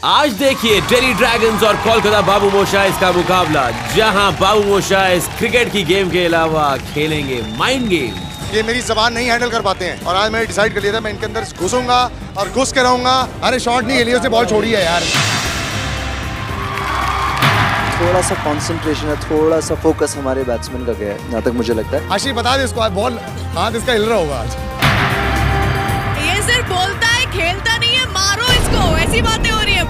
आज देखिए दिल्ली ड्रैगन्स और कोलकाता बाबू मोशाइज का मुकाबला, जहां बाबू मोशाइज क्रिकेट की गेम के अलावा खेलेंगे माइंड गेम। ये मेरी जबान नहीं हैंडल कर पाते हैं और आज मैंने डिसाइड कर लिया था मैं इनके अंदर घुसूंगा और घुस के रहूंगा। अरे शॉट नहीं खेली, उसने बॉल छोड़ी है यार। थोड़ा सा कंसंट्रेशन है, थोड़ा सा फोकस हमारे बैट्समैन का गया है, जहाँ तक मुझे लगता है। आशी बता दे इसको, बॉल हाथ इसका हिल रहा होगा आज। ये सिर्फ बोलता है, खेलता नहीं है। मारो इसको, ऐसी बातें हो रही है।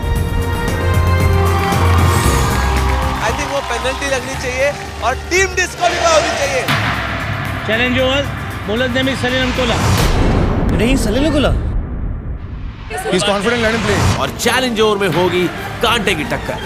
आई थिंक वो पेनल्टी लगनी चाहिए और टीम डिस्क्वालीफाई होनी चाहिए। Challenge over, bowler name is Salim Kola. नहीं Salim Kola. He is confident, let him play. और चैलेंज ओवर में होगी कांटे की टक्कर।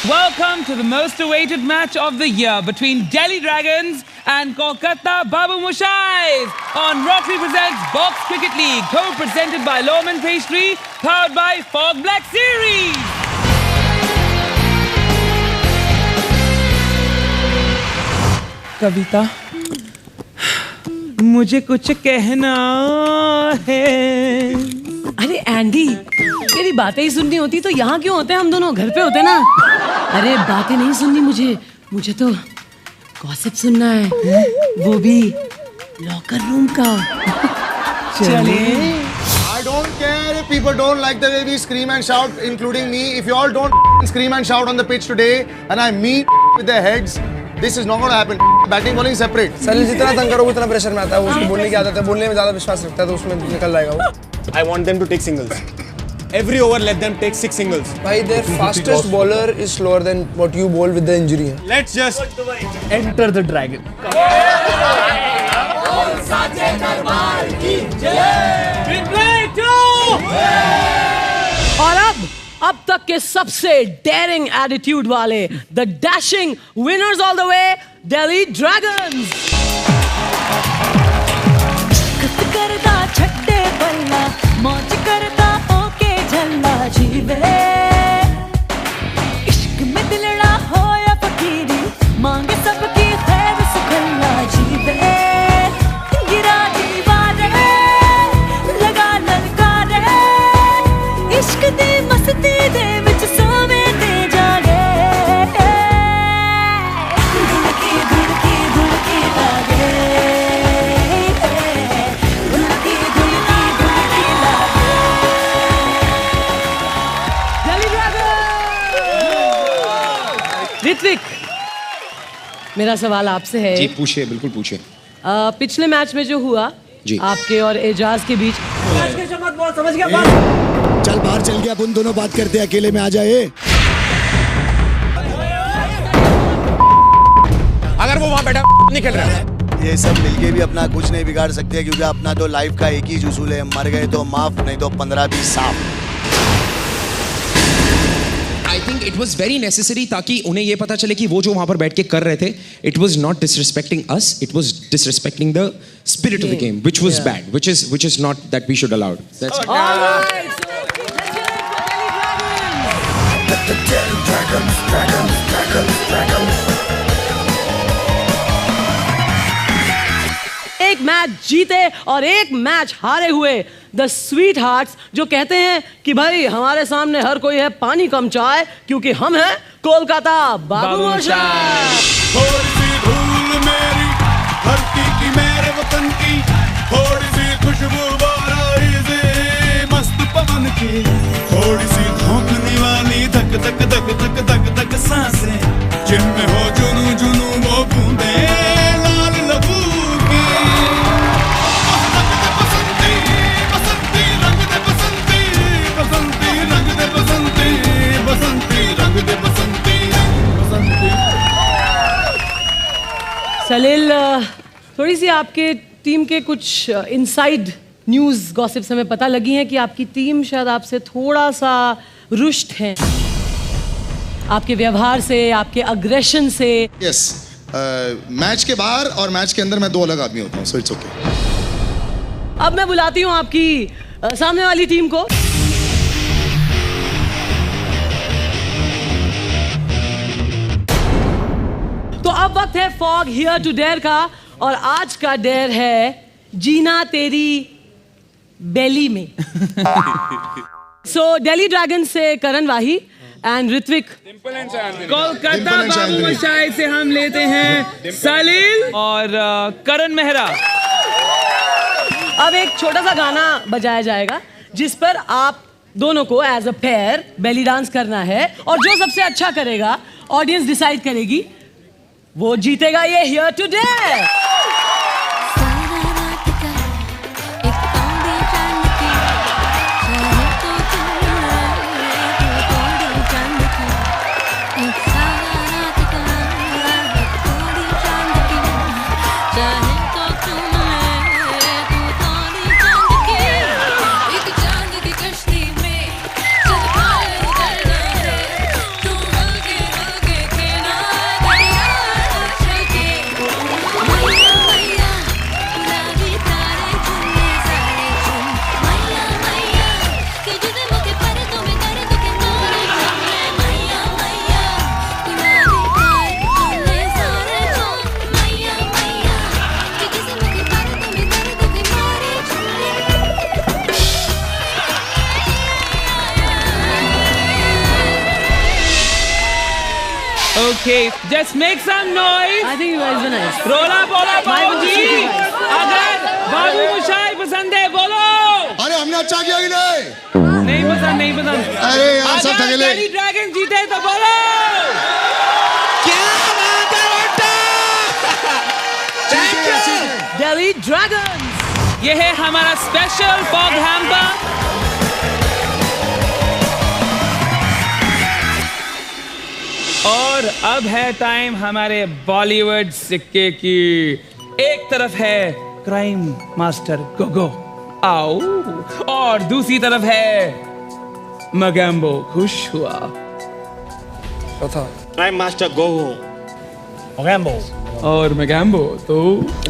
Welcome to the most awaited match of the year between Delhi Dragons and Kolkata Babu Moshais on Rockley Presents Box Cricket League, co-presented by Lawman Pastry, powered by Fog Black Series. कविता, मुझे कुछ कहना है। अरे Andy, तेरी बातें ही सुननी होती तो यहाँ क्यों होते हैं? हम दोनों घर पे होते ना। अरे बातें नहीं सुननी मुझे तो गॉसिप सुनना है, वो भी लॉकर रूम का। चले। I don't care if people don't like the way we scream and shout, including me. If you all don't scream and shout on the pitch today, and I meet with their heads, this is not going to happen. Batting bowling separate. सलील जितना तंग करोगे उतना pressure में आता है। वो उसको बोलने की आदत है, बोलने में ज्यादा विश्वास रखता है तो उसमें निकल जाएगा वो। I want them to take singles. Every over, let them take 6 singles. भाई their fastest bowler is slower than what you bowl with the injury. Let's just Enter the Dragon. और अब तक के सबसे डेयरिंग एटीट्यूड वाले, the dashing winners all the way, Delhi dragons. करदा छड्डे बल्ला, मौज करदा ओके झल्ला जीवे। इश्क में दिलड़ा होया फकीरी, मांगे सबकी खैर सुखल्ला जीवे। गिरा दीवारे, लगा ललकारे, इश्क दी मस्ती दे विच सोवे दे जागे। धुड़की धुड़की धुड़की लागे, ऋत्विक, मेरा सवाल आपसे है। जी पूछिए, बिल्कुल पूछिए। पिछले मैच में जो हुआ जी, आपके और एजाज के बीच, समझ गया बात। चल बाहर चल गया, अपन दोनों बात करते हैं, अकेले में आ जाए। अगर वो वहाँ बैठा नहीं खेल रहा है। ये सब मिलके भी अपना कुछ नहीं बिगाड़ सकते, क्योंकि अपना तो लाइफ का एक ही उसूल है, मर गए तो माफ, नहीं तो 15-20 साफ। I think it was very necessary ताकि उन्हें ये पता चले कि वो जो वहाँ पर बैठ के कर रहे थे, it was not disrespecting us, it was disrespecting the spirit of the game, which was bad, which is not that we should allow. That's it. All right, so let's hear it for Delhi Dragons. Dragons. एक match जीते और एक match हारे हुए the sweet hearts, जो कहते हैं कि भाई हमारे सामने हर कोई है पानी कम चाय, क्योंकि हम हैं कोलकाता बाबू मोशाइज। थोड़ी सी धूल मेरी धरती की, मेरे वतन की, थोड़ी सी खुशबू बारिश मस्त पवन की, थोड़ी सी धोखने वाली धक धक धक धक धक धक सांसें, जिनमें हो जुनू जुनू वो बूंदे लाल लबू की। बसंती बसंती रंग दे बसंती, बसंती रंग दे बसंती, बसंती रंग दे बसंती, बसंती। सलील, थोड़ी सी आपके टीम के कुछ इनसाइड न्यूज़ गॉसिप्स हमें पता लगी हैं कि आपकी टीम शायद आपसे थोड़ा सा रुष्ट है, आपके व्यवहार से, आपके अग्रेशन से। यस, मैच के बाहर और मैच के अंदर मैं दो अलग आदमी होता हूँ, सो इट्स ओके। अब मैं बुलाती हूँ आपकी सामने वाली टीम को। तो अब वक्त फॉग हियर टू डेयर का, और आज का डेयर है जीना तेरी बेली में। सो दिल्ली ड्रैगन से करण वाही एंड ऋत्विक। कोलकाता बाबू मोशाई से हम लेते हैं सलील और करण मेहरा। अब एक छोटा सा गाना बजाया जाएगा जिस पर आप दोनों को as a pair belly dance करना है, और जो सबसे अच्छा करेगा ऑडियंस डिसाइड करेगी, वो जीतेगा ये here to dare. Okay, just make some noise. I think you guys were nice. रोला बोला बाबूजी, अगर बाबू मोशाई पसंद है बोलो। अरे हमने अच्छा किया कि नहीं? नहीं पसंद, नहीं पसंद। अरे यार सब अगर ठगेले। दिल्ली ड्रैगन जीते तो बोलो। क्या बात है दिल्ली ड्रैगन्स। ये है हमारा स्पेशल फॉग हैम्पर। और अब है टाइम हमारे बॉलीवुड सिक्के की। एक तरफ है क्राइम मास्टर गोगो, आओ, और दूसरी तरफ है मगैम्बो, खुश हुआ। क्राइम मास्टर गो मगैम्बो और मगैम्बो तो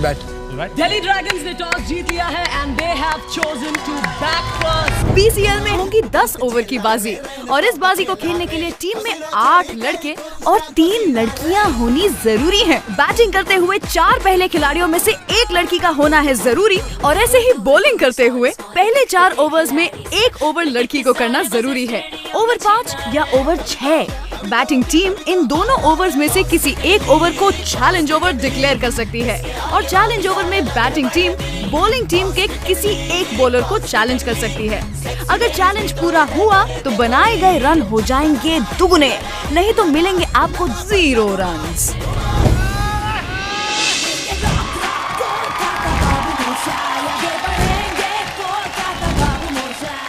बैट। दिल्ली ड्रैगन्स ने टॉस जीत लिया है and they have chosen to bat first. PCL में होंगी 10 ओवर की बाजी, और इस बाजी को खेलने के लिए टीम में 8 लड़के और 3 लड़कियां होनी जरूरी हैं। बैटिंग करते हुए 4 पहले खिलाड़ियों में से 1 लड़की का होना है जरूरी, और ऐसे ही बॉलिंग करते हुए पहले 4 ओवर्स में 1 ओवर लड़की को करना जरूरी है। ओवर 5 या ओवर 6 बैटिंग टीम इन दोनों ओवर्स में से किसी एक ओवर को चैलेंज ओवर डिक्लेयर कर सकती है, और चैलेंज ओवर में बैटिंग टीम बॉलिंग टीम के किसी एक बॉलर को चैलेंज कर सकती है। अगर चैलेंज पूरा हुआ तो बनाए गए रन हो जाएंगे दुगने, नहीं तो मिलेंगे आपको 0 रन्स।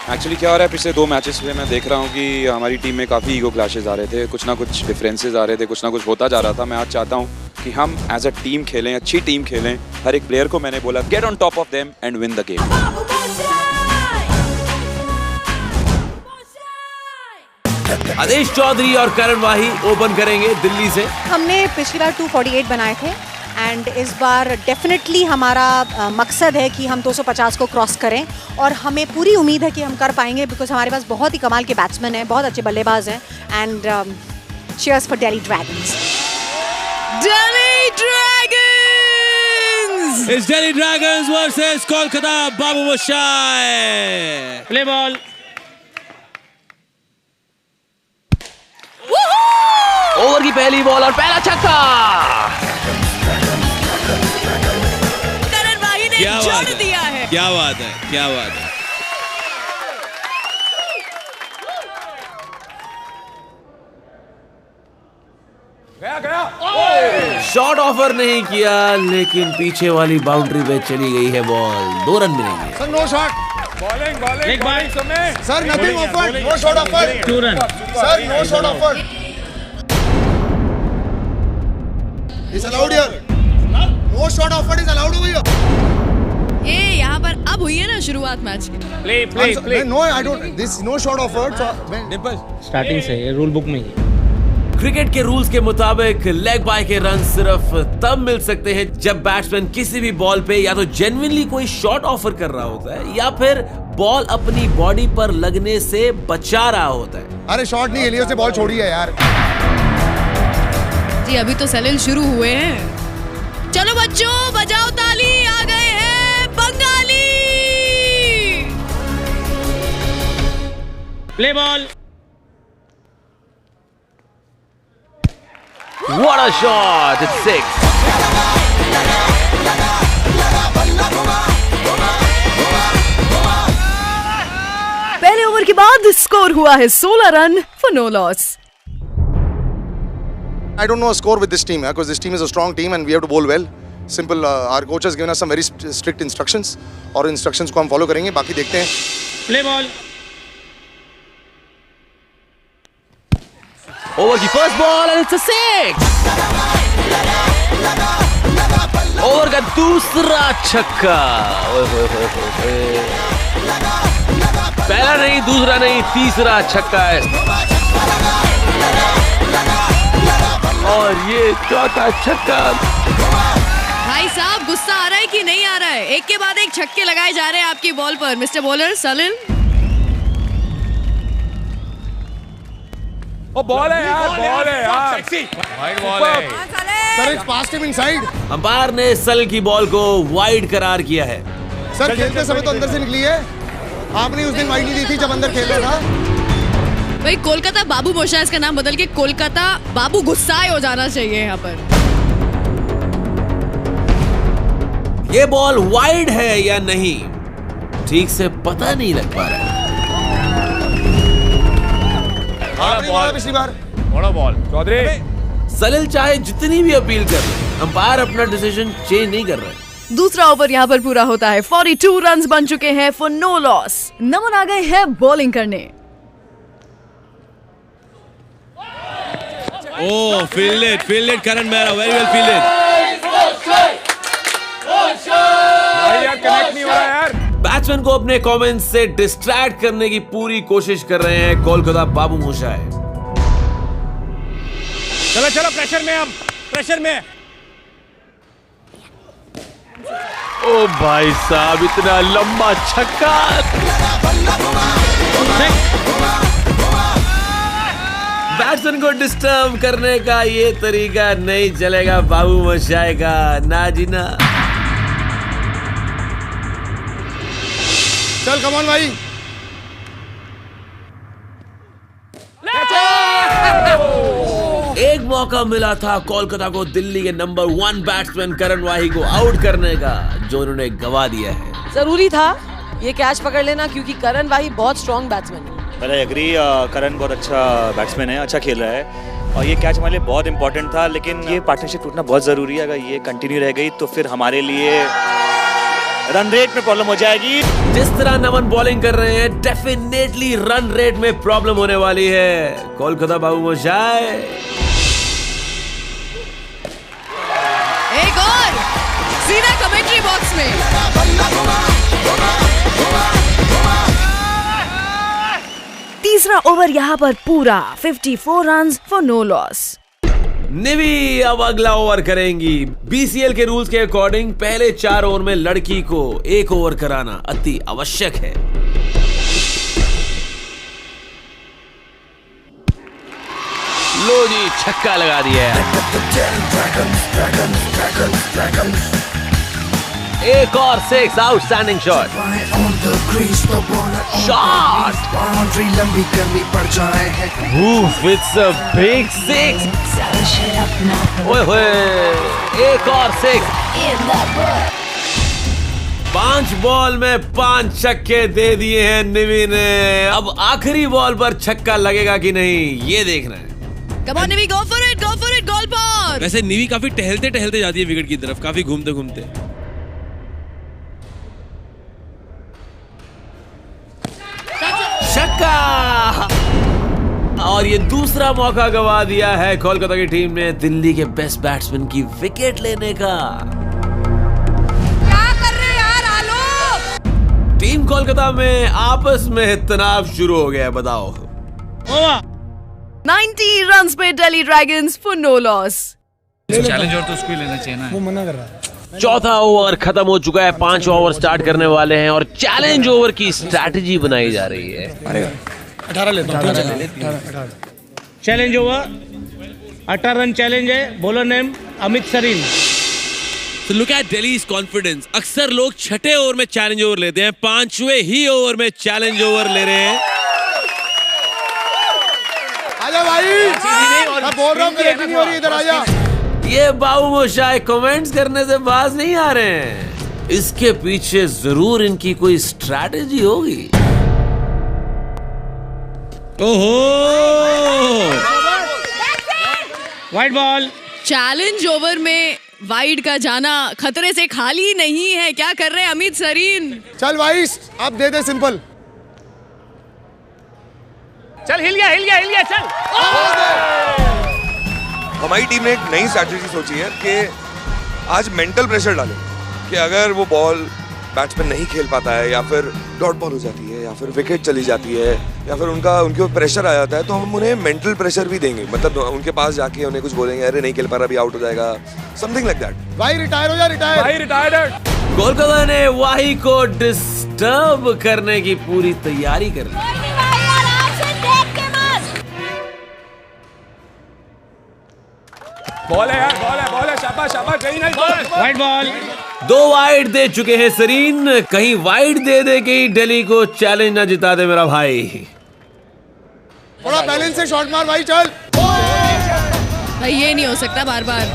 एक्चुअली क्या हो रहा है, पिछले 2 मैचेस में मैं देख रहा हूँ कि हमारी टीम में काफ़ी ईगो क्लैशेस आ रहे थे, कुछ ना कुछ डिफरेंसेस आ रहे थे, कुछ ना कुछ होता जा रहा था। मैं आज चाहता हूँ कि हम एज अ टीम खेलें, अच्छी टीम खेलें। हर एक प्लेयर को मैंने बोला get on top of them and win the game. Adesh Chaudhary और करण वाही ओपन करेंगे दिल्ली से। हमने पिछली बार 248 बनाए थे एंड इस बार डेफिनेटली हमारा मकसद है कि हम 250 को क्रॉस करें, और हमें पूरी उम्मीद है कि हम कर पाएंगे, बिकॉज हमारे पास बहुत ही कमाल के बैट्समैन हैं, बहुत अच्छे बल्लेबाज हैं। And cheers for Delhi dragons. Delhi dragons! It's Delhi Dragons versus Kolkata Babu Moshai. Play ball. Over की पहली बॉल और पहला छक्का। करण वाही ने जोड़ दिया है। क्या बात है, क्या बात है। शॉट ऑफर नहीं किया, लेकिन पीछे वाली बाउंड्री पे चली गई है बॉल। 2 रन मिलेंगे। Sir no shot. Bowling bowling एक बार sir nothing offered, no shot offered. 2 run. Sir no shot offered. Is allowed here. No shot offered is allowed over here. ये यहाँ पर अब हुई है ना शुरुआत मैच की। Play play play. No I don't, this no shot offered. Dimple starting से ये रूल बुक में ही। क्रिकेट के रूल्स के मुताबिक लेग बाय के रन सिर्फ तब मिल सकते हैं जब बैट्समैन किसी भी बॉल पे या तो जेन्युइनली कोई शॉट ऑफर कर रहा होता है, या फिर बॉल अपनी बॉडी पर लगने से बचा रहा होता है। अरे शॉट नहीं, एलियो से बॉल छोड़ी है यार। जी अभी तो सैलिल शुरू हुए हैं। चलो बच्चों बजाओ ताली, आ गए हैं Bengali. Play ball. What a shot! It's 6. पहले ओवर के बाद स्कोर हुआ है 16 run for no loss. I don't know a score with this team because this team is a strong team and we have to bowl well. Simple. Our coach has given us some very strict instructions और instructions को हम follow करेंगे. बाकी देखते हैं. Play ball. Over the first ball and it's a 6. Over का दूसरा छक्का। पहला नहीं, दूसरा नहीं, तीसरा छक्का है और ये चौथा छक्का। भाई साहब गुस्सा आ रहा है कि नहीं आ रहा है? एक के बाद एक छक्के लगाए जा रहे हैं आपकी बॉल पर मिस्टर बॉलर सलिल। ओ बॉल है यार, बॉल है यार, वाइड बॉल है। Sir, it's passed him inside. Umpire ने सल की बॉल को वाइड करार किया है। सर खेलते समय तो अंदर से निकली है। आपने उस दिन वाइड नहीं दी थी जब अंदर खेल रहा था। भाई कोलकाता बाबू मोशाय इसका नाम बदल के कोलकाता बाबू गुस्साए हो जाना चाहिए यहाँ पर। ये बॉल वाइड है या नहीं ठीक से पता नहीं लग पा रहा है। पिछली बार बड़ा बॉल चौधरी। सलिल चाहे जितनी भी अपील कर ले, अंपायर अपना डिसीजन चेंज नहीं कर रहा है। दूसरा ओवर यहाँ पर पूरा होता है। 42 रन्स बन चुके हैं फॉर नो लॉस। नमन आ गए हैं बॉलिंग करने। Oh, fielded, Karan Mehra, very well fielded. यार कनेक्ट नहीं हो रहा यार। बैट्समैन को अपने कमेंट्स से डिस्ट्रैक्ट करने की पूरी कोशिश कर रहे हैं कोलकाता बाबू मोशाय। चलो चलो प्रेशर में, हम प्रेशर में। ओ भाई साहब इतना लंबा छक्का। बैट्समैन को डिस्टर्ब करने का ये तरीका नहीं चलेगा बाबू मोशाय का, ना जी ना। चल कम ऑन भाई। एक मौका मिला था कोलकाता को दिल्ली के नंबर 1 बैट्समैन करण वाही को आउट करने का, जो उन्होंने गवा दिया है। जरूरी था ये कैच पकड़ लेना क्योंकि करण वाही बहुत स्ट्रॉन्ग बैट्समैन है। But I agree, करण बहुत अच्छा बैट्समैन है, अच्छा खेल रहा है और ये कैच हमारे लिए बहुत इंपॉर्टेंट था। लेकिन ये पार्टनरशिप टूटना बहुत ज़रूरी है। अगर ये कंटिन्यू रह गई तो फिर हमारे लिए रन रेट में प्रॉब्लम हो जाएगी। जिस तरह नमन बॉलिंग कर रहे हैं डेफिनेटली रन रेट में प्रॉब्लम होने वाली है कोलकाता बाबू मोशाय। एक और सीधा कमेंट्री बॉक्स में। तीसरा ओवर यहाँ पर पूरा 54 रन्स फॉर नो लॉस। निवी अब अगला ओवर करेंगी। बीसीएल के रूल्स के अकॉर्डिंग पहले 4 ओवर में लड़की को 1 ओवर कराना अति आवश्यक है। लो जी छक्का लगा दिया। एक और 6, आउटस्टैंडिंग शॉट। शॉट लंबी करनी पड़ जाए। It's a big 6। ओए होए, एक और 6। 5 बॉल में 5 छक्के दे दिए हैं निवी ने। अब आखिरी बॉल पर छक्का लगेगा कि नहीं ये देखना है। Come on, निवी, go for it, गोल पर। वैसे निवी काफी टहलते टहलते जाती है विकेट की तरफ, काफी घूमते घूमते। छक्का। और ये दूसरा मौका गवा दिया है कोलकाता की टीम ने दिल्ली के बेस्ट बैट्समैन की विकेट लेने का। क्या कर रहे हैं यार आलोक? टीम कोलकाता में आपस में तनाव शुरू हो गया, बताओ। 90 रन्स पे Delhi Dragons for no loss. Challenge और तो उसको ही लेना चाहिए ना। वो मना कर रहा है। चौथा ओवर खत्म हो चुका है, 5 ओवर स्टार्ट करने वाले हैं और चैलेंज ओवर की स्ट्रैटेजी बनाई जा रही है। 18 लेता हूं। चैलेंज ओवर 18 रन चैलेंज है। Bowler name Amit Sareen. So look at Delhi's confidence. अक्सर लोग छठे ओवर में चैलेंज ओवर लेते हैं, 5वें ही ओवर में चैलेंज ओवर ले रहे हैं। आजा भाई, मैं बोल रहा हूँ नहीं हो रही, इधर आजा। ये बाबू मोशाय कमेंट्स करने से बाज नहीं आ रहे हैं। इसके पीछे जरूर इनकी कोई स्ट्रैटेजी होगी। ओहो, वाइड बॉल। चैलेंज ओवर में वाइड का जाना खतरे से खाली नहीं है। क्या कर रहे हैं अमित सरीन? चल भाई, अब दे दे सिंपल। चल हिल गया चल। हमारी टीम ने एक नई स्ट्रैटेजी सोची है कि आज मेंटल प्रेशर डालें कि अगर वो बॉल बैट्समैन नहीं खेल पाता है या फिर डॉट बॉल हो जाती है या फिर विकेट चली जाती है या फिर उनके ऊपर प्रेशर आ जाता है, तो हम उन्हें मेंटल प्रेशर भी देंगे। मतलब उनके पास जाके उन्हें कुछ बोलेंगे, अरे नहीं खेल पा रहा, अभी आउट हो जाएगा, समथिंग लाइक दैट। भाई रिटायर हो जा, रिटायर। भाई रिटायर्ड। कोलकाता ने वाही को डिस्टर्ब करने की पूरी तैयारी कर ली। बॉल है यार, बॉल है, शाबाश कहीं नहीं। Wide ball. 2 वाइड दे चुके हैं सरीन, कहीं वाइड दे दे के ही दिल्ली को चैलेंज ना जिता दे मेरा भाई। थोड़ा बैलेंस से शॉट मार भाई, चल। भाई ये नहीं हो सकता बार बार।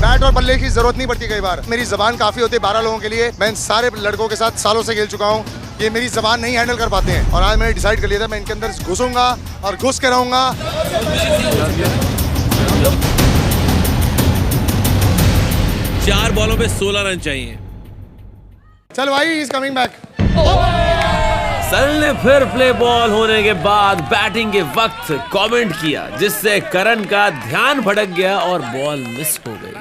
बैट और बल्ले की जरूरत नहीं पड़ती कई बार। मेरी जबान काफी होती है 12 लोगों के लिए। मैं इन सारे लड़कों के साथ सालों से खेल चुका हूँ, ये मेरी जबान नहीं हैंडल कर पाते हैं। और आज मैंने डिसाइड कर लिया था, मैं इनके अंदर घुसूंगा और घुस के रहूंगा। 4 बॉलों पे 16 रन चाहिए। चल भाई, इज कमिंग बैक। सल ने फिर प्ले बॉल होने के बाद बैटिंग के वक्त कमेंट किया, जिससे करण का ध्यान भटक गया और बॉल मिस हो गई।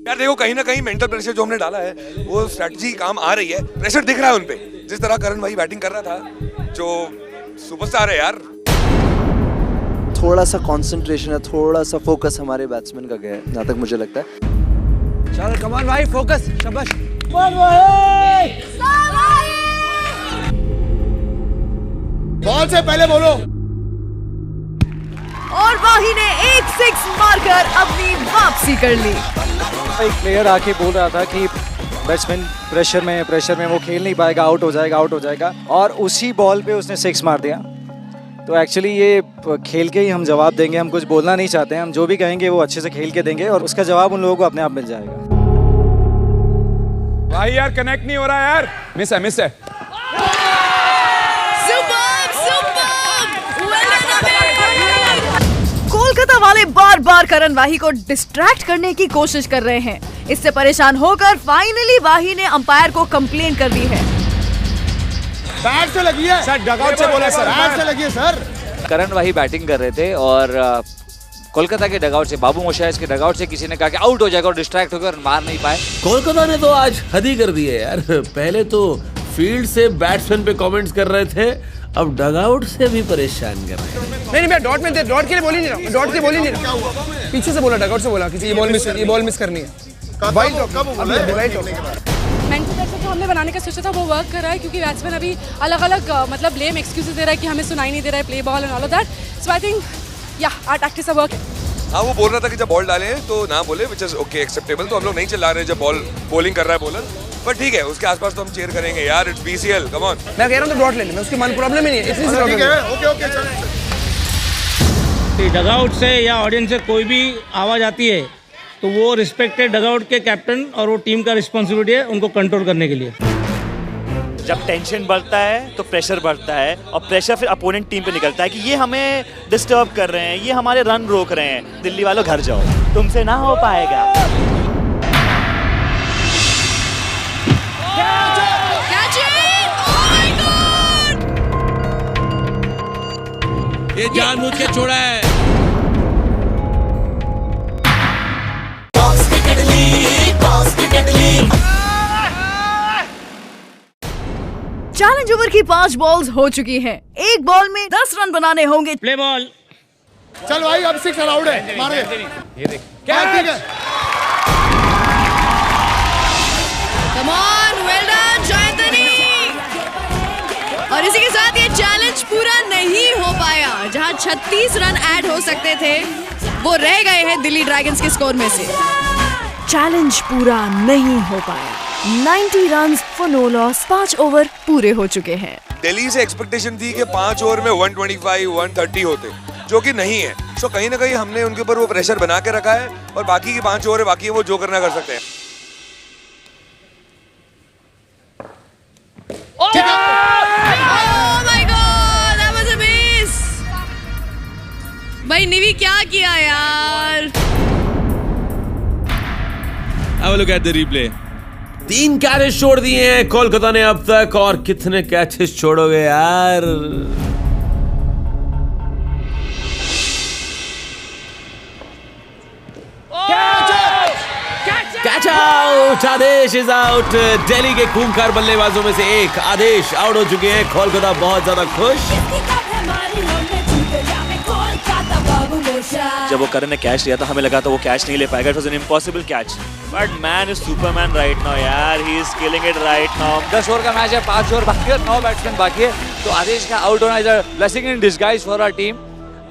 यार देखो, कहीं ना कहीं मेंटल प्रेशर जो हमने डाला है वो स्ट्रैटेजी काम आ रही है। प्रेशर दिख रहा है उनपे, जिस तरह करण भाई बैटिंग कर रहा था, जो सुपरस्टार है यार। थोड़ा सा कंसंट्रेशन है, थोड़ा सा फोकस हमारे बैट्समैन का गया है, जहाँ तक मुझे लगता है। चल कम ऑन भाई, फोकस, शाबाश। बॉल से पहले बोलो। और वाही ने एक 6 मारकर अपनी वापसी कर ली। एक प्लेयर आके बोल रहा था कि बैट्समैन प्रेशर में वो खेल नहीं पाएगा, आउट हो जाएगा, और उसी बॉल पे उसने 6 मार दिया। तो एक्चुअली ये खेल के ही हम जवाब देंगे, हम कुछ बोलना नहीं चाहते हैं। हम जो भी कहेंगे वो अच्छे से खेल के देंगे और उसका जवाब उन लोगों को अपने आप मिल जाएगा। भाई यार कनेक्ट नहीं हो रहा यार, मिस है। कोलकाता वाले बार बार करण वाही को डिस्ट्रैक्ट करने की कोशिश कर रहे हैं। इससे परेशान होकर फाइनली वाही ने अंपायर को कंप्लेन कर दी है। बैट से लगी है सर, डगआउट से बोला सर, बैट से लगी है सर। करण वाही बैटिंग कर रहे थे और कोलकाता के डगआउट से, बाबू मोशाय के डगआउट से किसी ने कहा कि आउट हो जाएगा और डिस्ट्रैक्ट होकर मार नहीं पाए। कोलकाता ने तो आज हद ही कर दी है यार। पहले तो फील्ड से बैट्समैन पे कमेंट्स कर रहे थे, अब डगआउट से भी परेशान कर रहे हैं। नहीं मैं डॉट में डॉट के लिए बोल ही नहीं रहा, डॉट के बोल ही नहीं रहा, पीछे से बोला, डगआउट से बोला किसी ये बॉल मिस करनी है। भाई मेंटल प्रेशर जो हमने बनाने का सोचा था वो वर्क कर रहा है, क्योंकि बैट्समैन अभी अलग अलग मतलब ब्लेम एक्सक्यूजेस दे रहा है कि हमें सुनाई नहीं दे रहा है play ball and all of that. So I think या आवर टैक्टिक्स आर वर्किंग। हाँ, वो बोल रहा था कि जब बॉल डालें तो ना बोले, विच इज ओके, एक्सेप्टेबल। तो हम लोग नहीं चिल्ला रहे जब बॉलिंग कर रहा है बॉलर, पर ठीक है, उसके आसपास तो हम चीयर करेंगे यार। It's BCL, come on. मैं कह रहा हूं तो डॉट ले ले, मैं उसकी मन प्रॉब्लम ही नहीं है, इतनी सी प्रॉब्लम है। ओके चलो। डगआउट से या ऑडियंस से कोई भी आवाज आती है तो वो रिस्पेक्टेड डगआउट के कैप्टन और वो टीम का रिस्पॉन्सिबिलिटी है उनको कंट्रोल करने के लिए। जब टेंशन बढ़ता है तो प्रेशर बढ़ता है और प्रेशर फिर अपोनेंट टीम पे निकलता है कि ये हमें डिस्टर्ब कर रहे हैं, ये हमारे रन रोक रहे हैं। दिल्ली वालों घर जाओ, तुमसे ना हो पाएगा। ये जानबूझ के छोड़ा है। चैलेंज ओवर की 5 बॉल्स हो चुकी हैं। एक बॉल में 10 रन बनाने होंगे। Play ball. चल भाई, अब 6 अलाउड है, मार दे। ये देख क्या ठीक है। Come on, well done Jayantni. और इसी के साथ ये चैलेंज पूरा नहीं हो पाया। जहां 36 रन ऐड हो सकते थे वो रह गए हैं दिल्ली ड्रैगन्स के स्कोर में से। चैलेंज पूरा नहीं हो पाया। 90 runs for no loss. 5 over पूरे हो चुके हैं। दिल्ली से एक्सपेक्टेशन थी कि 5 ओवर में 125, 130 होते, जो कि नहीं है। सो कहीं ना कहीं हमने उनके ऊपर वो प्रेशर बना के रखा है और बाकी के 5 ओवर है, बाकी वो जो करना कर सकते हैं। भाई निवी क्या किया यार? Have a look at the replay. 3 catches छोड़ दिए हैं कोलकाता ने अब तक, और कितने कैचेस छोड़ोगे यार? Catch out! Adesh is out. Delhi के खूंखार बल्लेबाजों में से एक आदेश आउट हो चुके हैं। कोलकाता बहुत ज्यादा खुश। जब वो करण ने कैच लिया था हमें लगा था वो कैच नहीं ले पाएगा, it was an impossible catch, but man is superman right now यार, he is killing it right now. 10 over का मैच है, 5 ओवर बाकी है, 9 बैट्समैन बाकी है, तो आदेश का आउट होना is a blessing in disguise for our team.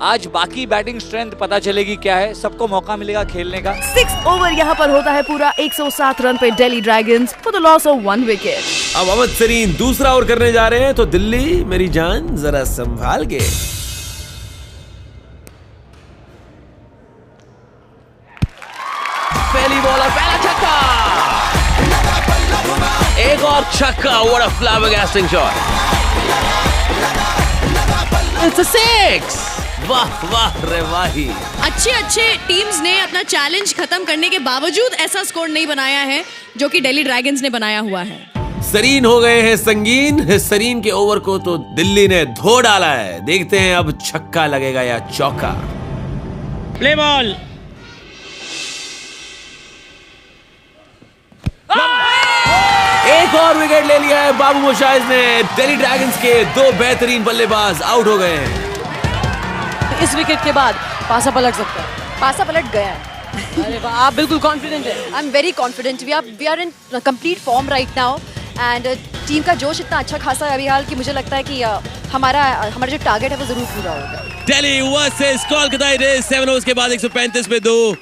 आज बाकी बैटिंग स्ट्रेंथ पता चलेगी क्या है, सबको मौका मिलेगा खेलने का। 6 ओवर यहाँ पर होता है पूरा। 107 रन पे Delhi Dragons for the loss of 1 wicket. अब अहमद सरीन दूसरा ओवर करने जा रहे हैं, तो दिल्ली मेरी जान जरा संभाल के। पहली बॉल और पहला छक्का, एक और छक्का। What a flabbergasting shot. It's a 6। वाह वाह रे वाही। अच्छे टीम्स ने अपना चैलेंज खत्म करने के बावजूद ऐसा स्कोर नहीं बनाया है जो कि दिल्ली ड्रैगन्स ने बनाया हुआ है। सरीन हो गए हैं संगीन। सरीन के ओवर को तो दिल्ली ने धो डाला है। देखते हैं अब छक्का लगेगा या चौका। Play ball. एक और विकेट ले लिया है बाबू मोशाइज ने। दिल्ली ड्रैगन्स के 2 बेहतरीन बल्लेबाज आउट हो गए हैं। इस विकेट के बाद पासा पलट सकता है। पासा पलट गया है। अरे वाह, आप बिल्कुल कॉन्फिडेंट है। I am very confident. We are in complete form right now and team का जोश इतना अच्छा खासा है अभी हाल कि मुझे लगता है कि हमारा जो टारगेट है वो जरूर पूरा होगा। Delhi versus Kolkata it is 7 overs के बाद 135 पे 2।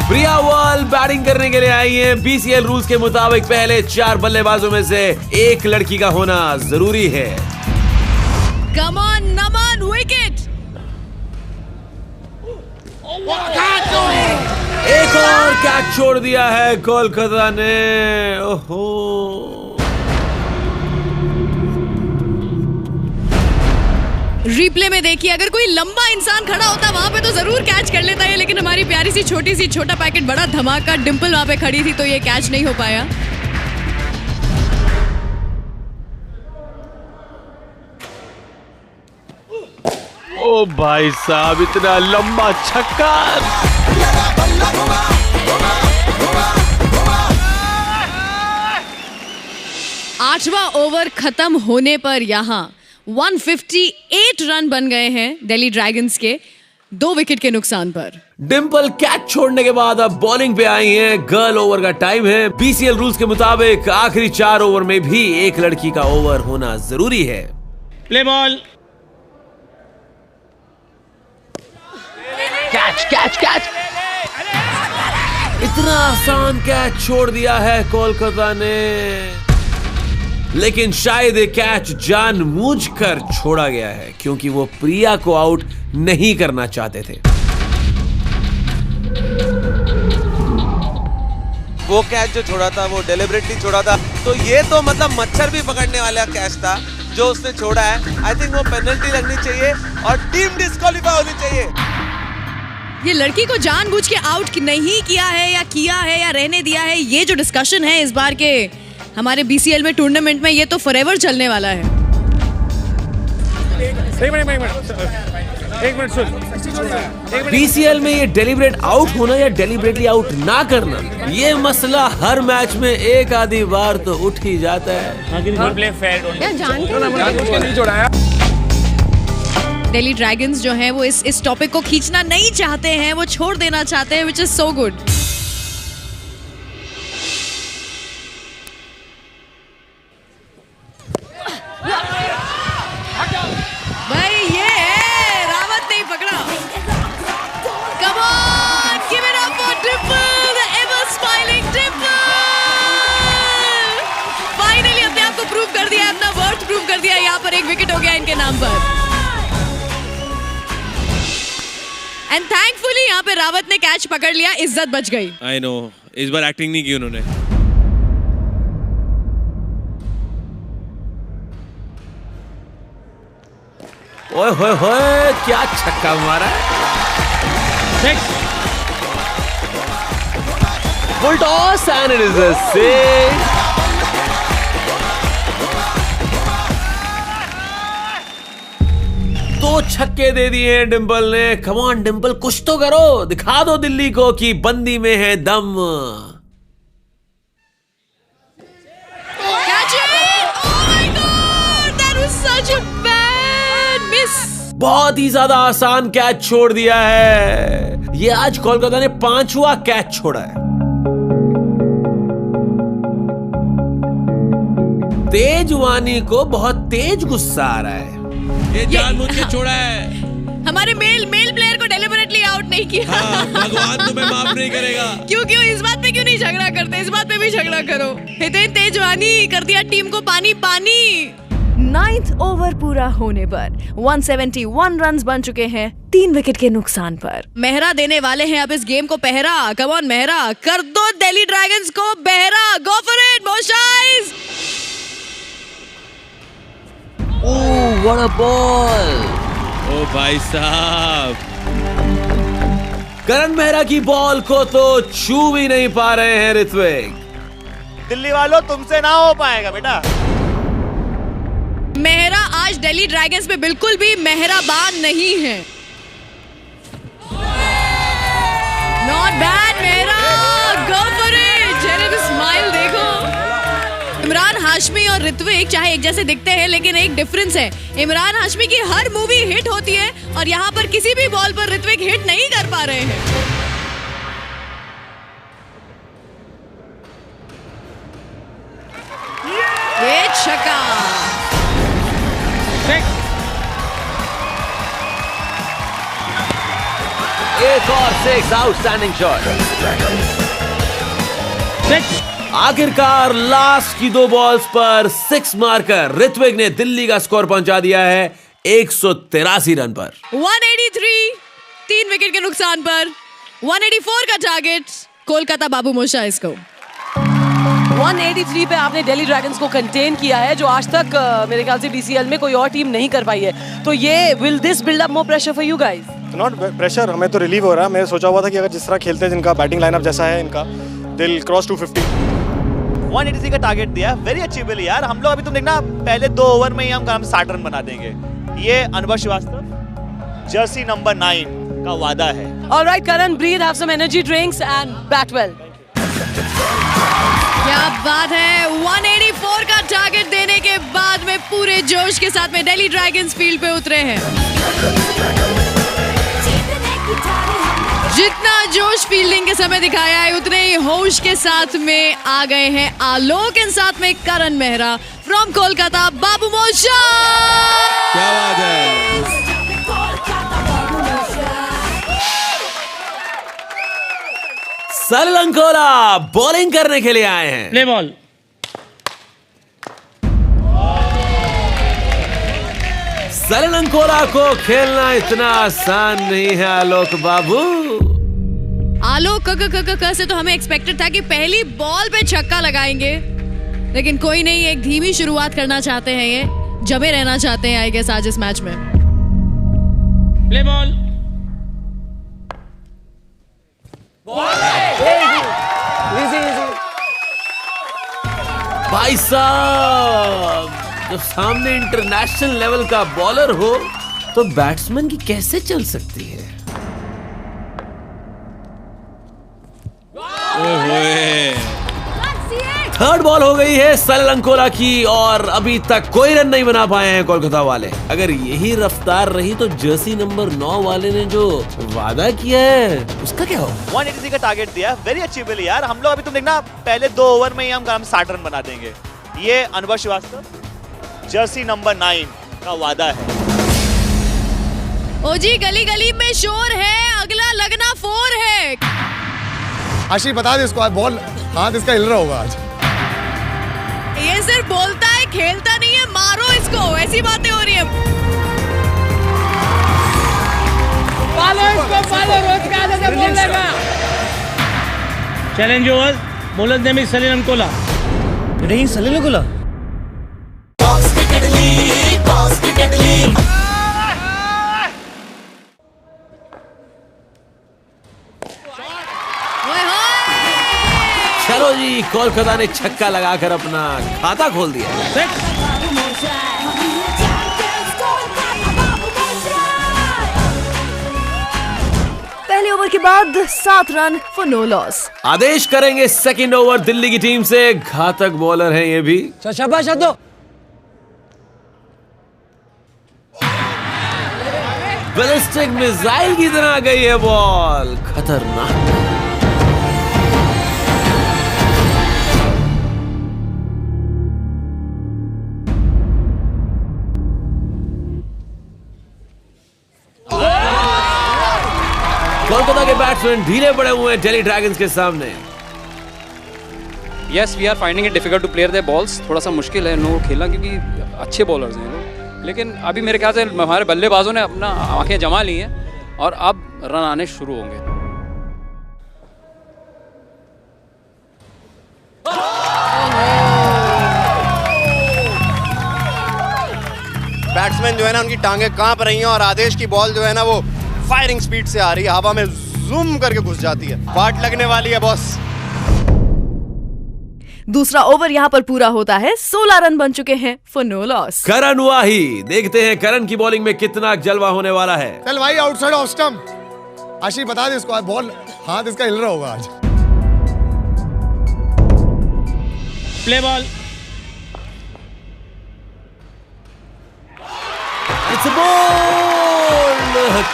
प्रिया वॉल बैटिंग करने के लिए आई हैं। बीसीएल रूल्स के मुताबिक पहले 4 बल्लेबाजों में से एक लड़की का होना जरूरी है। Come on Naman, wicket. एक और कैच छोड़ दिया है कोलकाता ने। ओहो, रिप्ले में देखिए, अगर कोई लंबा इंसान खड़ा होता वहां पे तो जरूर कैच कर लेता है, लेकिन हमारी प्यारी सी छोटा पैकेट बड़ा धमाका डिंपल वहां पे खड़ी थी तो ये कैच नहीं हो पाया। ओ भाई साहब, इतना लंबा छक्का। 8वां ओवर खत्म होने पर यहाँ 158 रन बन गए हैं दिल्ली ड्रैगन्स के 2 विकेट के नुकसान पर। डिंपल कैच छोड़ने के बाद अब बॉलिंग पे आई हैं। गर्ल ओवर का टाइम है। बीसीएल रूल्स के मुताबिक आखिरी 4 ओवर में भी एक लड़की का ओवर होना जरूरी है। Play ball. कैच। इतना आसान कैच छोड़ दिया है कोलकाता ने, लेकिन शायद ये कैच जानबूझकर छोड़ा गया है क्योंकि वो प्रिया को आउट नहीं करना चाहते थे। वो कैच जो छोड़ा था वो डेलिबरेटली छोड़ा था, तो ये तो मतलब मच्छर भी पकड़ने वाला कैच था जो उसने छोड़ा है। आई थिंक वो पेनल्टी लगनी चाहिए और टीम डिस्क्वालीफाई होनी चाहिए। ये लड़की को जानबूझ के आउट नहीं किया है या रहने दिया है, ये जो डिस्कशन है इस बार के हमारे बीसीएल में टूर्नामेंट में, ये तो फॉरएवर चलने वाला है। एक मिनट बीसीएल में ये डेलिब्रेट आउट होना या डेलिब्रेटली आउट ना करना, ये मसला हर मैच में एक आधी बार तो उठ ही जाता है। दिल्ली ड्रैगन्स जो है वो इस टॉपिक को खींचना नहीं चाहते हैं, वो छोड़ देना चाहते हैं, विच इज सो गुड। भाई ये है, रावत नहीं पकड़ा। Come on, give it up for triple. हो गया इनके नाम पर। एंड थैंकफुली यहाँ पे रावत ने कैच पकड़ लिया, इज्जत बच गई। आई नो, इस बार एक्टिंग नहीं की उन्होंने। ओए होए होए, क्या छक्का मारा है। Full toss and it is a six. दो छक्के दे दिए हैं डिंपल ने। कम ऑन डिंपल, कुछ तो करो, दिखा दो दिल्ली को कि बंदी में है दम। बहुत ही ज्यादा आसान कैच छोड़ दिया है। ये आज कोलकाता ने 5वां कैच छोड़ा है। तेजवानी को बहुत तेज गुस्सा आ रहा है। ये जानबूझ के छोड़ा है। हमारे मेल प्लेयर को डेलिबरेटली आउट नहीं किया। हाँ, भगवान तुम्हें माफ नहीं करेगा। क्यों इस बात पे क्यों नहीं झगड़ा करते? इस बात पे भी झगड़ा करो। हितेन तेजवानी कर दिया टीम को पानी पानी। 9th ओवर पूरा होने पर 171 रन्स बन चुके हैं 3 विकेट के नुकसान पर। मेहरा देने वाले हैं अब इस गेम को पहरा। कम ऑन मेहरा, कर दो दिल्ली ड्रैगन्स को बहरा। गो फॉर इट मोशाइज। Oh what a ball. ओ भाई साहब, करण मेहरा की बॉल को तो छू भी नहीं पा रहे हैं ऋत्विक। दिल्ली वालों, तुमसे ना हो पाएगा बेटा। मेहरा आज दिल्ली ड्रैगन्स पे बिल्कुल भी मेहरबान नहीं है। Not bad Mehra, go for it. चेहरे पे स्माइल देखो। इमरान हाशमी और ऋत्विक चाहे एक जैसे दिखते हैं, लेकिन एक डिफरेंस है। इमरान हाशमी की हर मूवी हिट होती है और यहाँ पर किसी भी बॉल पर ऋत्विक हिट नहीं कर पा रहे हैं। ये छक्का। एक और 6, आउटस्टैंडिंग शॉट। आखिरकार लास्ट की 2 बॉल्स पर 6 मारकर ऋत्विक ने दिल्ली का स्कोर पहुंचा दिया है 183 रन पर। 183, 3 विकेट के नुकसान पर। 184 का टारगेट कोलकाता बाबू मोशाइज को। 183 पे आपने दिल्ली ड्रैगन्स को कंटेन किया है, जो आज तक मेरे ख्याल से DCL में कोई और टीम नहीं कर पाई है। तो ये will this build up more pressure for you guys? Not pressure, हमें तो रिलीव हो रहा है। मैं सोचा हुआ था कि अगर जिस तरह खेलते हैं, जिनका बैटिंग लाइनअप जैसा है इनका, दिल क्रॉस 250। 183 का टारगेट दिया, वेरी अचीवेबल यार। हम लोग अभी तुम देखना, पहले 2 ओवर में ही हम 60 रन बना देंगे। ये अनुभव श्रीवास्तव, जर्सी नंबर 9 का वादा है। Alright Karan, breathe, have some energy drinks and bat well. क्या बात है। 184 का टारगेट देने के बाद में पूरे जोश के साथ में दिल्ली ड्रैगन्स फील्ड पे उतरे हैं। जितना जोश फील्डिंग के समय दिखाया है, उतने ही होश के साथ में आ गए हैं आलोक एंड साथ में करण मेहरा फ्रॉम कोलकाता बाबू मोशा। क्या बात है। सलिल अंकोला बॉलिंग करने के लिए आए हैं। Play ball. सलिल अंकोला को खेलना इतना आसान नहीं है आलोक बाबू। आलोक क से तो हमें एक्सपेक्टेड था कि पहली बॉल पे छक्का लगाएंगे, लेकिन कोई नहीं, एक धीमी शुरुआत करना चाहते हैं। ये जमे रहना चाहते हैं आई गेस आज इस मैच में। Play ball. भाई साहब, जब सामने इंटरनेशनल लेवल का बॉलर हो तो बैट्समैन की कैसे चल सकती है। थर्ड बॉल हो गई है सलिल अंकोला की और अभी तक कोई रन नहीं बना पाए हैं कोलकाता वाले। अगर यही रफ्तार रही तो जर्सी नंबर 9 वाले ने जो वादा किया है उसका क्या होगा? 183 का टारगेट दिया, वेरी अचीवेबल यार। हम लोग अभी तुम देखना, पहले 2 ओवर में ही हम 60 रन बना देंगे। ये अनुभव श्रीवास्तव, जर्सी नंबर 9 का वादा है। ओ जी, गली गली में शोर है, अगला लगना 4 है। आशीष बता दे इसको, बॉल हाथ इसका हिल रहा होगा आज। ये सिर्फ बोलता है, खेलता नहीं है। मारो इसको, ऐसी बातें हो रही है। पालो इसको, पालो, रोज का आधा से बोल देगा। Challenge over, bowler name is Salil Ankola. नहीं सलील अंकोला। चलो जी, कोलकाता ने छक्का लगाकर अपना खाता खोल दिया। पहले ओवर के बाद 7 रन फॉर नो लॉस। आदेश करेंगे सेकंड ओवर दिल्ली की टीम से। घातक बॉलर हैं ये भी। शाबाश दो। बैलिस्टिक मिसाइल की तरह गई है बॉल, खतरनाक। कोलकाता के बैट्समैन ढीले पड़े हुए हैं दिल्ली ड्रैगन्स के सामने। Yes, we are finding it difficult to player their balls. थोड़ा सा मुश्किल है इन लोगों को खेलना, क्योंकि अच्छे बॉलर्स हैं लोग। लेकिन अभी मेरे ख्याल से हमारे बल्लेबाजों ने अपना आंखें जमा ली हैं और अब रन आने शुरू होंगे। बैट्समैन जो है ना, उनकी टांगें कांप रही हैं और आदेश की बॉल जो है ना वो फायरिंग स्पीड से आ रही है, हवा में जूम करके घुस जाती है। वाट लगने वाली है बॉस। दूसरा ओवर यहाँ पर पूरा होता है। 16 रन बन चुके हैं फॉर नो लॉस। करण वाही, देखते हैं करण की बॉलिंग में कितना जलवा होने वाला है। चल भाई, आउटसाइड ऑफ स्टंप। आशीष बता दे इसको, बॉल हाथ इसका हिल रहा होगा आज। Play ball. It's bowled.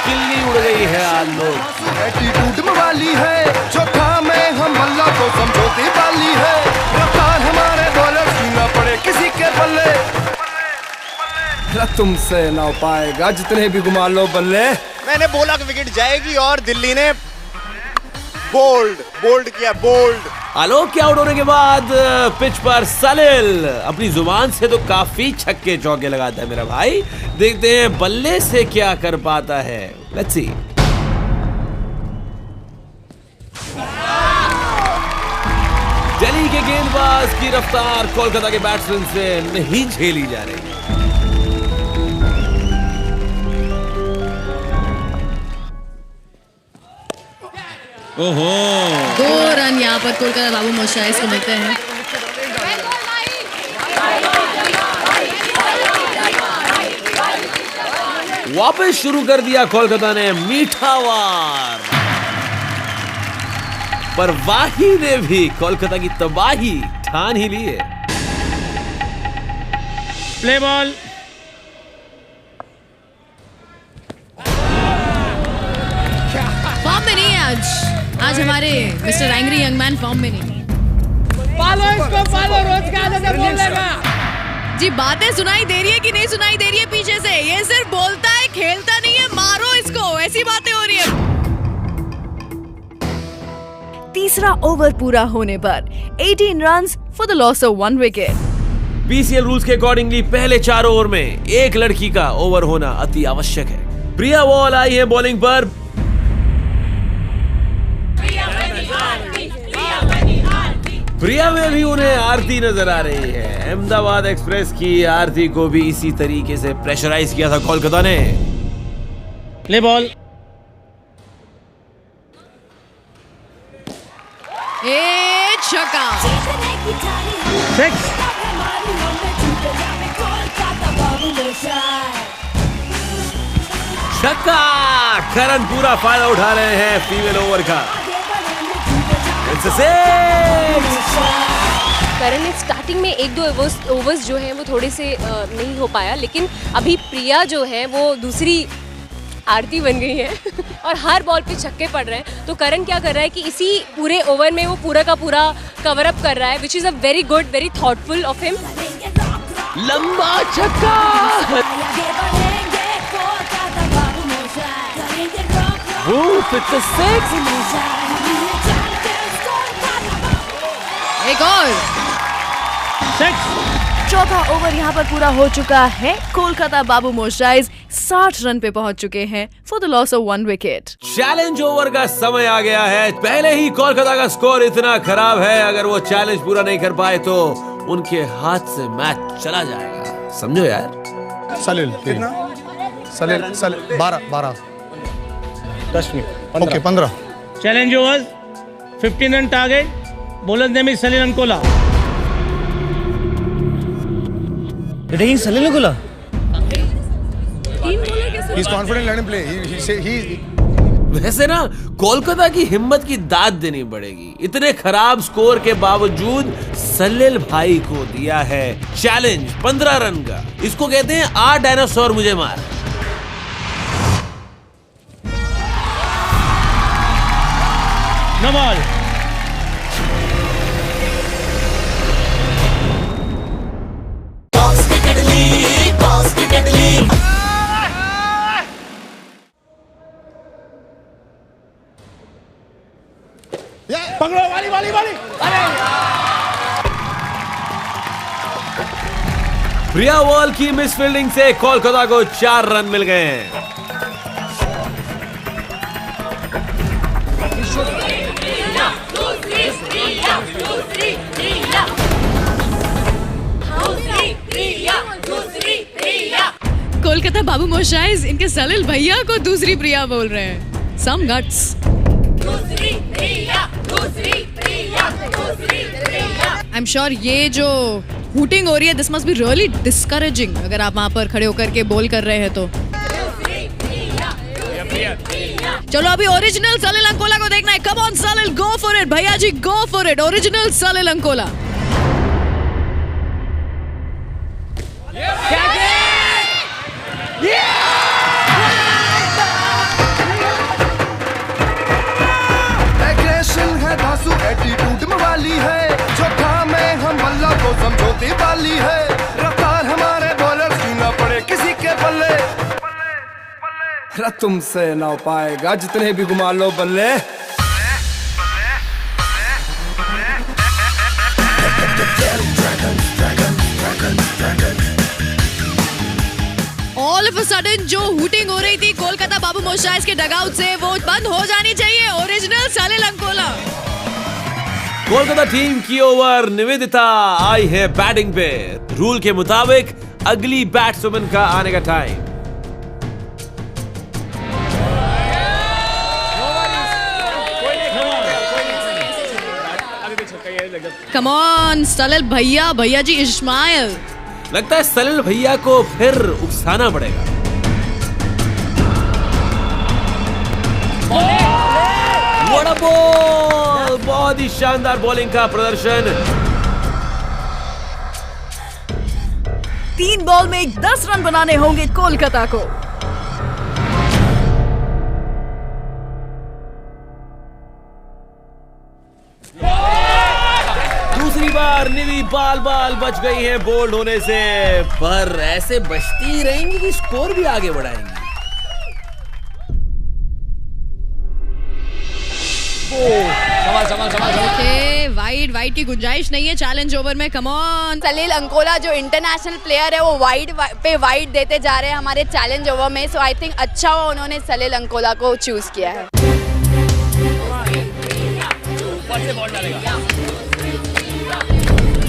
किल्ली उड़ गई है आलोक। एटीट्यूड वाली है, चौथा में हम बल्ला को समझौती वाली है। रफ्तार हमारे बॉलर की ना पड़े किसी के बल्ले। तुमसे ना पाएगा जितने भी घुमा लो बल्ले। मैंने बोला कि विकेट जाएगी और दिल्ली ने बोल्ड किया, बोल्ड। आलोक के आउट होने के बाद पिच पर सलील अपनी जुबान से तो काफी छक्के चौके लगाता है मेरा भाई। देखते हैं बल्ले से क्या कर पाता है। Let's see. दिल्ली के गेंदबाज की रफ्तार कोलकाता के बैट्समैन से नहीं झेली जा रही। ओहो, 2 रन यहाँ पर कोलकाता बाबू मोशाइस को मिलते हैं। वापस शुरू कर दिया कोलकाता ने मीठा वार, पर वाही ने भी कोलकाता की तबाही ठान ही ली है। Play ball. फॉर्म में नहीं है आज हमारे mister angry young man form में नहीं। पालो इसको, पालो, रोज का आधा से बोल देगा। जी, बातें सुनाई दे रही है कि नहीं सुनाई दे रही है पीछे से? ये सिर्फ बोलता है, खेलता नहीं है। मारो इसको, ऐसी बातें हो रही है। तीसरा ओवर पूरा होने पर 18 runs for the loss of 1 wicket. PCL rules के अकॉर्डिंगली पहले 4 ओवर में एक लड़की का ओवर होना अति आवश्यक है। प्रिया वॉल आई है बॉलिंग पर। प्रिया में भी उन्हें आरती नजर आ रही है। अहमदाबाद एक्सप्रेस की आरती को भी इसी तरीके से प्रेशराइज किया था कोलकाता ने। Play ball. छक्का। 6। छक्का। करण पूरा फायदा उठा रहे हैं फीमेल ओवर का। करण ने स्टार्टिंग में 1-2 ओवर्स जो हैं वो थोड़े से नहीं हो पाया, लेकिन अभी प्रिया जो है वो दूसरी आरती बन गई है और हर बॉल पे छक्के पड़ रहे हैं। तो करण क्या कर रहा है कि इसी पूरे ओवर में वो पूरा का पूरा कवर अप कर रहा है, which is a very good, very thoughtful of him. लंबा छक्का। एक और। 6। चौथा ओवर यहाँ पर पूरा हो चुका है। कोलकाता बाबू मोशाइज 60 रन पे पहुंच चुके हैं for the loss of 1 wicket. Challenge over का समय आ गया है। पहले ही कोलकाता का स्कोर इतना खराब है, अगर वो चैलेंज पूरा नहीं कर पाए तो उनके हाथ से मैच चला जाएगा। समझो यार। सलील कितना? सलील 12 10 में okay 15। Challenge over 15 run target, bowlers name is Salil Ankola. Salil Ankola He's confident, let him play. He वैसे ना कोलकाता की हिम्मत की दाद देनी पड़ेगी। इतने खराब स्कोर के बावजूद सलील भाई को दिया है चैलेंज 15 रन का। इसको कहते हैं आ डायनासोर मुझे मार। No ball. पकड़ो वाली। प्रिया वॉल की मिस फील्डिंग से कोलकाता को 4 रन मिल गए हैं। कोलकाता बाबू मोशाइज इनके सलील भैया को दूसरी प्रिया बोल रहे हैं। सम गट्स। आई एम श्योर ये जो हूटिंग हो रही है this must be really discouraging अगर आप वहां पर खड़े होकर के बोल कर रहे हैं तो। चलो अभी ओरिजिनल सलील अंकोला को देखना है। Come on Salil, go for it भैया जी, go for it. Original Salil Ankola. Aggression है धांसू एटीट्यूड में वाली है, जो काम है हम अल्लाह को समझौती वाली है। रफ्तार हमारे बॉलर की ना पड़े किसी के बल्ले, तुमसे ना पाएगा जितने भी घुमा लो बल्ले। ऑल ऑफ अ सडन जो हूटिंग हो रही थी कोलकाता बाबू मोशाइज के डगआउट से वो बंद हो जानी चाहिए। ओरिजिनल सलील अंकोला। कोलकाता टीम की ओवर निवेदिता आई है बैटिंग पे। रूल के मुताबिक अगली बैट्समैन का आने का टाइम। कम ऑन सलील भैया, भैया जी इस्माइल। लगता है सलील भैया को फिर उकसाना पड़ेगा। What a ball! बहुत ही शानदार बॉलिंग का प्रदर्शन। 3 बॉल में 10 रन बनाने होंगे कोलकाता को। दूसरी बार निवी बाल बच गई है बोल्ड होने से, पर ऐसे बचती रहेंगी कि स्कोर भी आगे बढ़ाएंगी। ओके, वाइड की गुंजाइश नहीं है चैलेंज ओवर में। कम ऑन सलील अंकोला जो इंटरनेशनल प्लेयर है वो वाइड पे वाइड देते जा रहे हैं हमारे चैलेंज ओवर में। सो आई थिंक अच्छा हुआ उन्होंने सलील अंकोला को चूज किया है।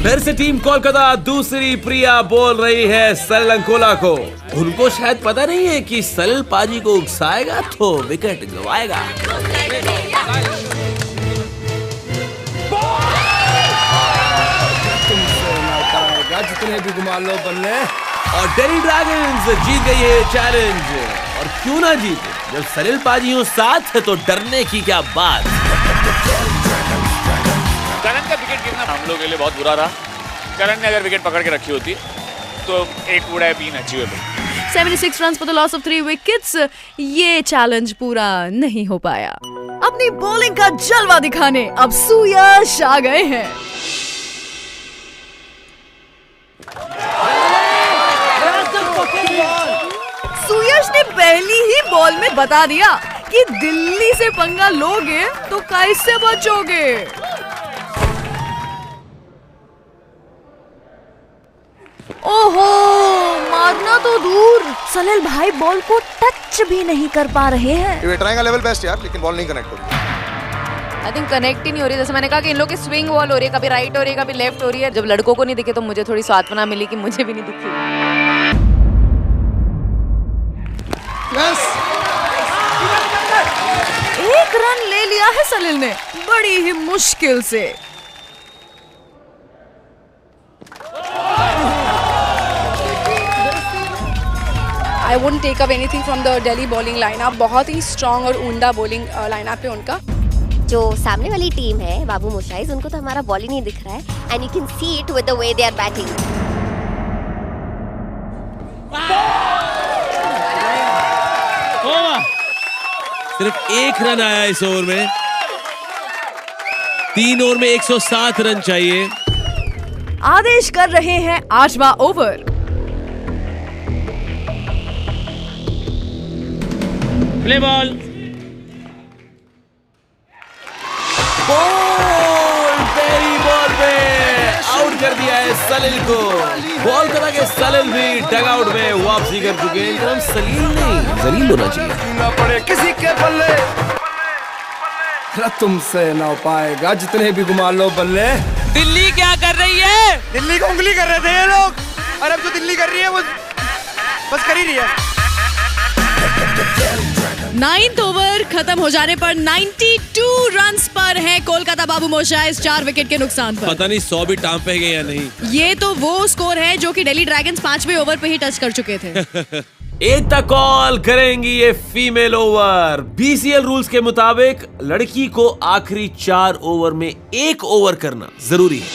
फिर से टीम कोलकाता दूसरी प्रिया बोल रही है सलील अंकोला को। उनको शायद पता नहीं है कि सलील पाजी को उकसाएगा तो विकेट गवाएगा। जितने भी घुमा लो बल्ले। और दिल्ली ड्रैगन्स जीत गई है चैलेंज। और क्यों ना जीते, जब सलील पाजी हो साथ है तो डरने की क्या बात। करण का विकेट गिरना हम लोग के लिए बहुत बुरा रहा। करण ने अगर विकेट पकड़ के रखी होती तो एक would have been achievable. 76 run for the loss of 3 wickets. ये चैलेंज पूरा नहीं हो पाया। अपनी बॉलिंग का जलवा दिखाने अब सुयश आ गए हैं। सुयश ने पहली ही बॉल में बता दिया कि दिल्ली से पंगा लोगे तो कैसे बचोगे। तो दूर, सलिल भाई बॉल को टच भी नहीं कर पा रहे हैं। ये ट्राइंग का लेवल बेस्ट यार, लेकिन बॉल नहीं कनेक्ट हो रही। आई थिंक कनेक्ट ही नहीं हो रही। जैसे मैंने कहा कि इन लोग की स्विंग बॉल हो रही है, कभी राइट हो रही है, कभी लेफ्ट हो रही है। जब लड़कों को नहीं दिखे तो मुझे थोड़ी सांत्वना मिली कि मुझे भी नहीं दिखी। एक रन ले लिया है सलिल ने, बड़ी ही मुश्किल से। I wouldn't take up anything from the Delhi bowling lineup. बहुत ही स्ट्रॉन्ग और उम्दा बॉलिंग लाइनअप है उनका। जो सामने वाली टीम है बाबू मोशाइज, उनको तो हमारा बॉल ही नहीं दिख रहा है, and you can see it with the way they are batting. सिर्फ एक रन आया इस ओवर में। 3 ओवर में 107 रन चाहिए। आदेश कर रहे हैं 8वां ओवर। Play ball. पहली बॉल पे आउट कर दिया है सलिल को। बॉल करा के सलिल भी डगआउट में वापसी कर चुके हैं। इनका नाम सलील नहीं जलील होना चाहिए। ना पड़े किसी के बल्ले, तुमसे ना पाएगा जितने भी घुमा लो बल्ले। दिल्ली क्या कर रही है? दिल्ली को उंगली कर रहे थे ये लोग, और अब जो दिल्ली कर रही है वो बस कर ही रही है। 9th ओवर खत्म हो जाने पर 92 रन्स पर है कोलकाता बाबू मोशाइज 4 विकेट के नुकसान पर। पता नहीं 100 भी टांग पे गए या नहीं। ये तो वो स्कोर है जो कि दिल्ली ड्रैगन्स 5वें ओवर पे ही टच कर चुके थे। एकता कॉल करेंगी ये फीमेल ओवर। बीसीएल रूल्स के मुताबिक लड़की को आखिरी 4 ओवर में 1 ओवर करना जरूरी है।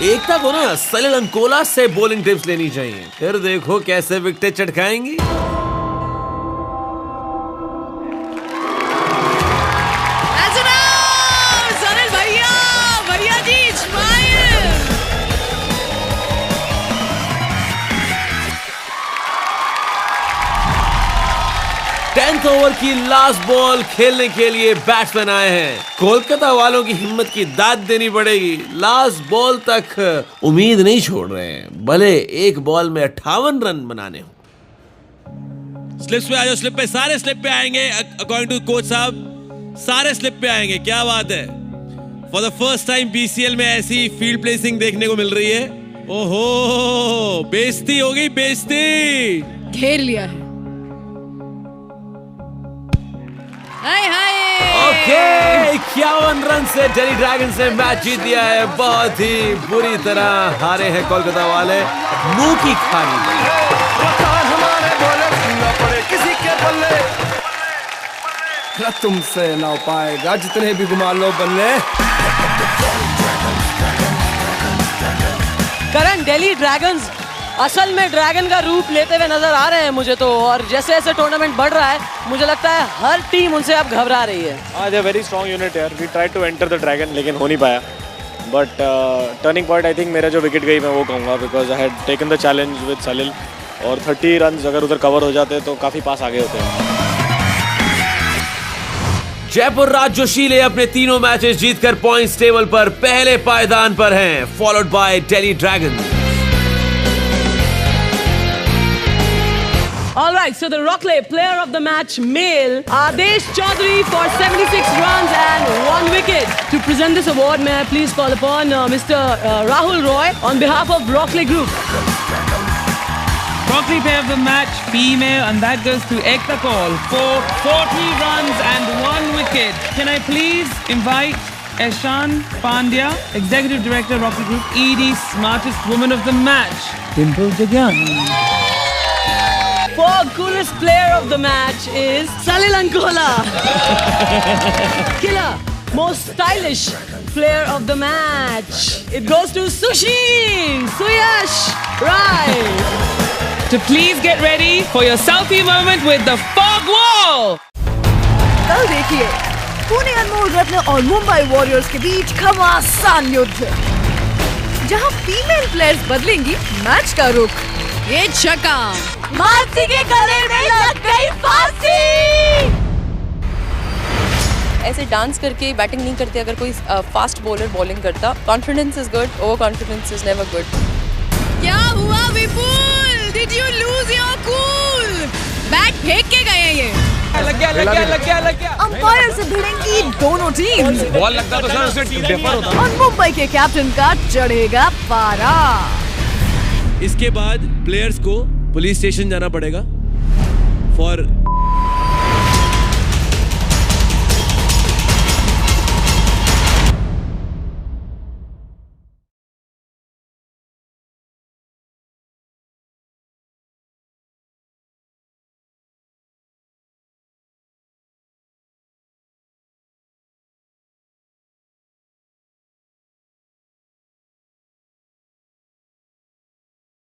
एकता को ना सलिल अंकोला से बॉलिंग टिप्स लेनी चाहिए, फिर देखो कैसे विकेट चटकाएंगी। सलिल भैया जी स्माइल। 10th ओवर की लास्ट बॉल खेलने के लिए बैट्समैन आए हैं। कोलकाता वालों की हिम्मत की दाद देनी पड़ेगी। लास्ट बॉल तक उम्मीद नहीं छोड़ रहे हैं, भले एक बॉल में 58 रन बनाने हो। स्लिप्स पे आ जाओ, स्लिप पे, सारे स्लिप पे आएंगे। अकॉर्डिंग टू कोच साहब सारे स्लिप पे आएंगे। क्या बात है, for the first time BCL में ऐसी फील्ड प्लेसिंग देखने को मिल रही है। ओहो, बेइज्जती हो गई, बेइज्जती। घेर लिया है। ओके, 51 रन से दिल्ली ड्रैगन्स ने मैच जीत दिया है। बहुत ही बुरी तरह हारे हैं कोलकाता वाले, मुंह की खानी। हमारे बॉलर ना पड़े किसी के बल्ले, तुमसे ना पाएगा जितने भी घुमा लो बल्ले। करण, दिल्ली ड्रैगन्स असल में ड्रैगन का रूप लेते हुए नजर आ रहे हैं मुझे तो, और जैसे जैसे टूर्नामेंट बढ़ रहा है मुझे लगता है हर टीम उनसे अब घबरा रही है। They are very strong unit यार। We tried to enter the dragon लेकिन हो नहीं पाया। But turning point I think मेरा जो विकेट गई मैं वो कहूँगा, because I had taken the challenge with Salil, और 30 रन अगर उधर कवर हो जाते तो काफी पास आगे होते हैं। जयपुर राजजोशीले अपने तीनों मैचेस जीतकर पॉइंट्स टेबल पर पहले पायदान पर हैं, followed by Delhi dragons. All right, so the Rockley player of the match male, Adesh Chaudhary for 76 runs and 1 wicket. To present this award, may I please call upon Mr. Rahul Roy on behalf of Rockley Group. Rockley player of the match female, and that goes to Ekta Kaul for 40 runs and 1 wicket. Can I please invite Eshan Pandya, Executive Director, Rockley Group, ED, smartest woman of the match, Dimple Jagyan. For coolest player of the match is Salil Ankola. Killer, most stylish player of the match. It goes to Suyash Rai. To please get ready for your selfie moment with the fog wall. कल देखिए पुणे अनमोल रत्न और Mumbai warriors के बीच घमासान युद्ध, जहां female players बदलेंगी match का रुख। ये छक्का मानसी के गले में लग गई फांसी। ऐसे डांस करके बैटिंग नहीं करते अगर कोई फास्ट बॉलर बॉलिंग करता. Confidence is good, over confidence is never good. क्या हुआ विपुल? Did you lose your cool? Bat फेंक के गए हैं ये. लग गया. अंपायर से भिड़ेंगी दोनों टीम्स. बॉल लगता तो सर उससे डिफर होता. और मुंबई के कैप्टन का चढ़ेगा पारा. इसके बाद प्लेयर्स को पुलिस स्टेशन जाना पड़ेगा फॉर